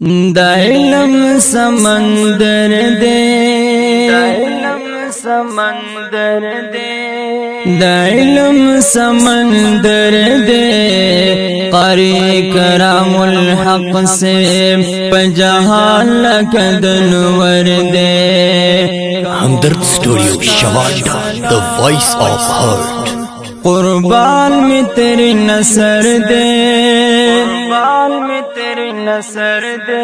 دا علم سمندر دے دا علم سمندر دے قاری کرام الحق سے پجہال لکدنور دے ہمدرد اسٹوڈیو شوانڈا the voice of heart قربان میں تیری نصر دے قربان میں تیری نصر دے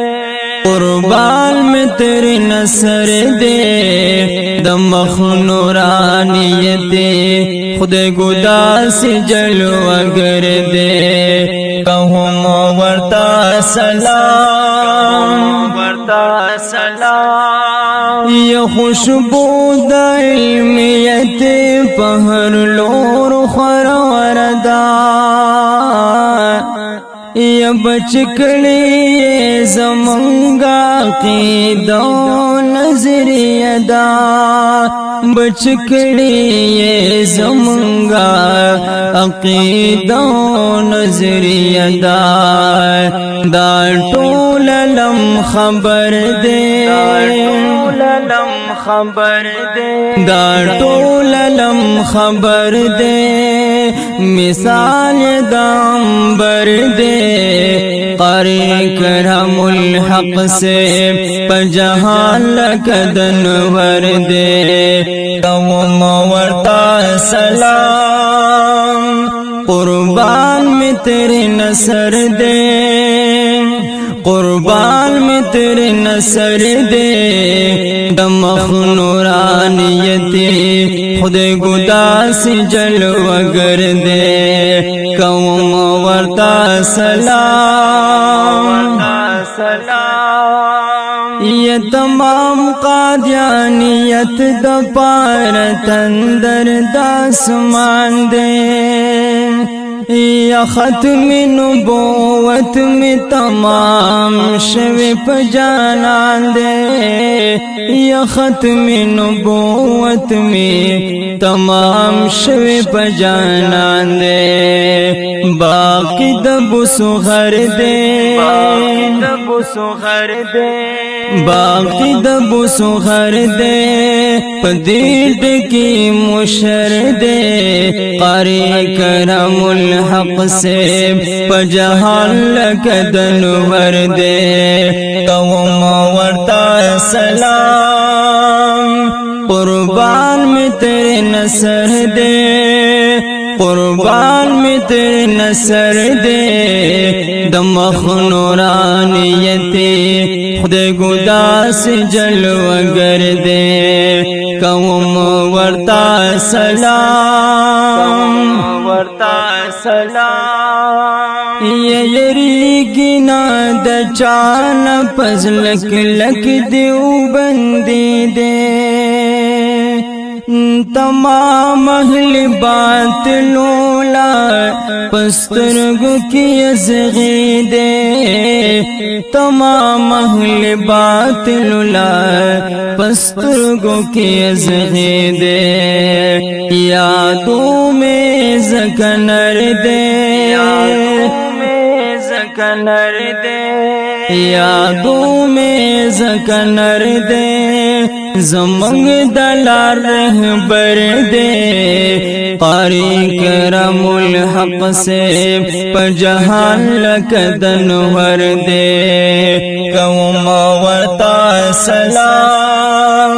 قربان میں تیری نصر دے دمخ نورانیت خود گدا سے جلوہ گر دے کہوں ورتا سلام ورتا سلام یہ خوشبو دا علمیت پہر لور خوروردا یا بچکڑی زمانگا قیدو نظریہ دا بچکڑی زمانگا عقیدو نظریہ دا دا طول لم خبر دے خبر دے دا طول لم خبر دے مثال دامبر دے قاری کرم الحق سے پجہال لکدنور دے قوم ورتا سلام قربان میں تیرے نصر دے قربان میں تیرے نصر دے دمخ نورانیت خود گدا سے جلوہ گر دے قوم ورتا سلام یہ تمام قادیانیت دا پار تندر داسمان دے یا ختم نبوت میں تمام شوی پجانان دے یا ختم نبوت میں تمام شوی پجانان دے باقی دب سغر دے باقی دب سغر دے پدیرد کی مشر دے قاری کرم الحق سے پجہال لکدنور دے قوم ورتا سلام قربان میں تیرے نصر دے قربان میں تیرے نصر دے دمخ نورانیت خود گدا سے جلوہ گر دے قوم ورتا سلام ورتا سلام یہ یریگی نا دا چانا پزلک لک دیو بندی دے تمام اہل باطلولا پسترگو کی ازغی دے تمام اہل باطلولا پسترگو کی ازغی دے یادوں میں زکنر دے یادوں میں زکنر دے زمانگ دلار رہبر دے قاری کرم الحق سے پجہال لکدنور دے قوم ورتا سلام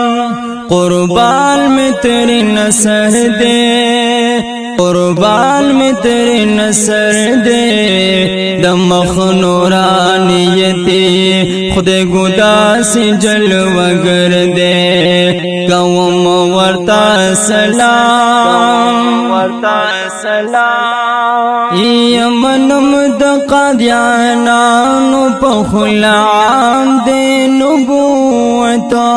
قربان میں تیرے نصر دے قربان میں تیرے نصر دے دمخ نورانیت خود گدا سے جلوہ گر دے قوم ورتا سلام یمنم دا قادیانانو پخلعام دے نبوتا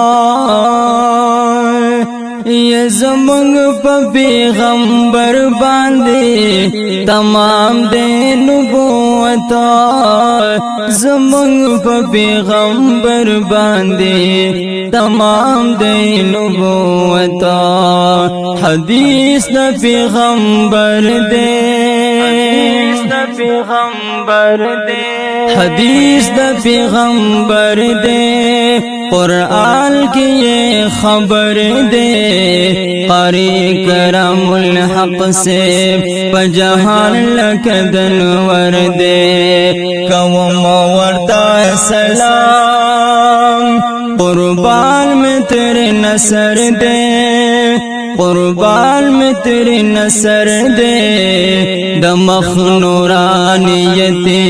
یہ زمانگ پا پیغمبر باندے تمام دے نبوتا زمانگ پا پیغمبر باندے تمام دے نبوتا حدیث دا پیغمبر دے پیغمبر دے حدیث د پیغمبر دے قرآن کی یہ خبر دے قاری کرم الحق سے پجہان لکدن وردے قوم ورتا سلام قربان میں تیرے نصر دے قربان میں تیرے نصر دے دمخ نورانیتی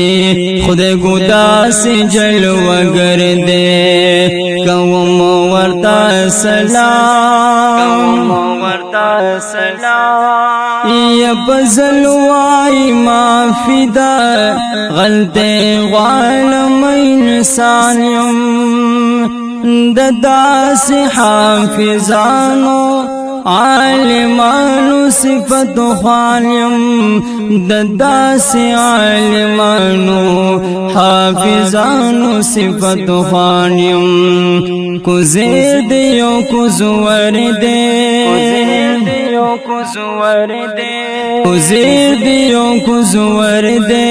خود گدا سے جلوہ گر دے قوم ورتا سلام یا بزلوائی معافی دا غلطے غالم انسانیم ددا سے حافظانو عالمانو صفت خوانیم ددا سے عالمانو حافظانو صفت خوانیم کو زیر دیو کو زور دے کو زیر دیو کو زور دے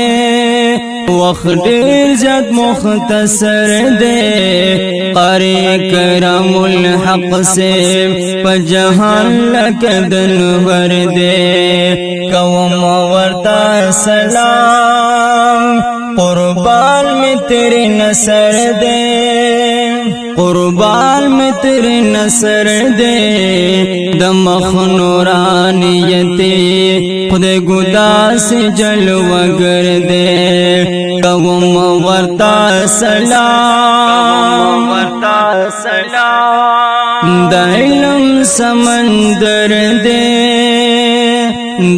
وقت دیر زیاد مختصر دے قاری کرم الحق سے پجہان لکدن ور دے قوم ورتا سلام قربان میں تیرے نصر دے قربان میں تیرے نصر دے دمخ نورانیتی خود گدا سے جلوہ گر دے قوم ورتا سلام دا علم سمندر دے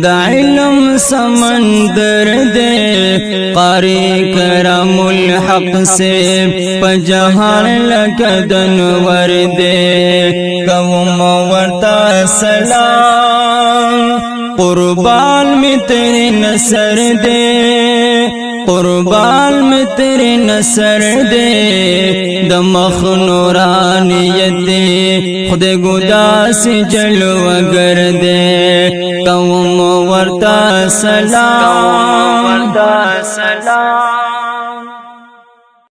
دا علم سمندر دے قاری کرم الحق سے پجہان لکدن ور دے قوم ورتا سلام قربان میں تیرے نصر دے قربان میں تیرے نصر دے دمخ نورانیتی خود گدا سے جلوہ گر دے قوم ورتا سلام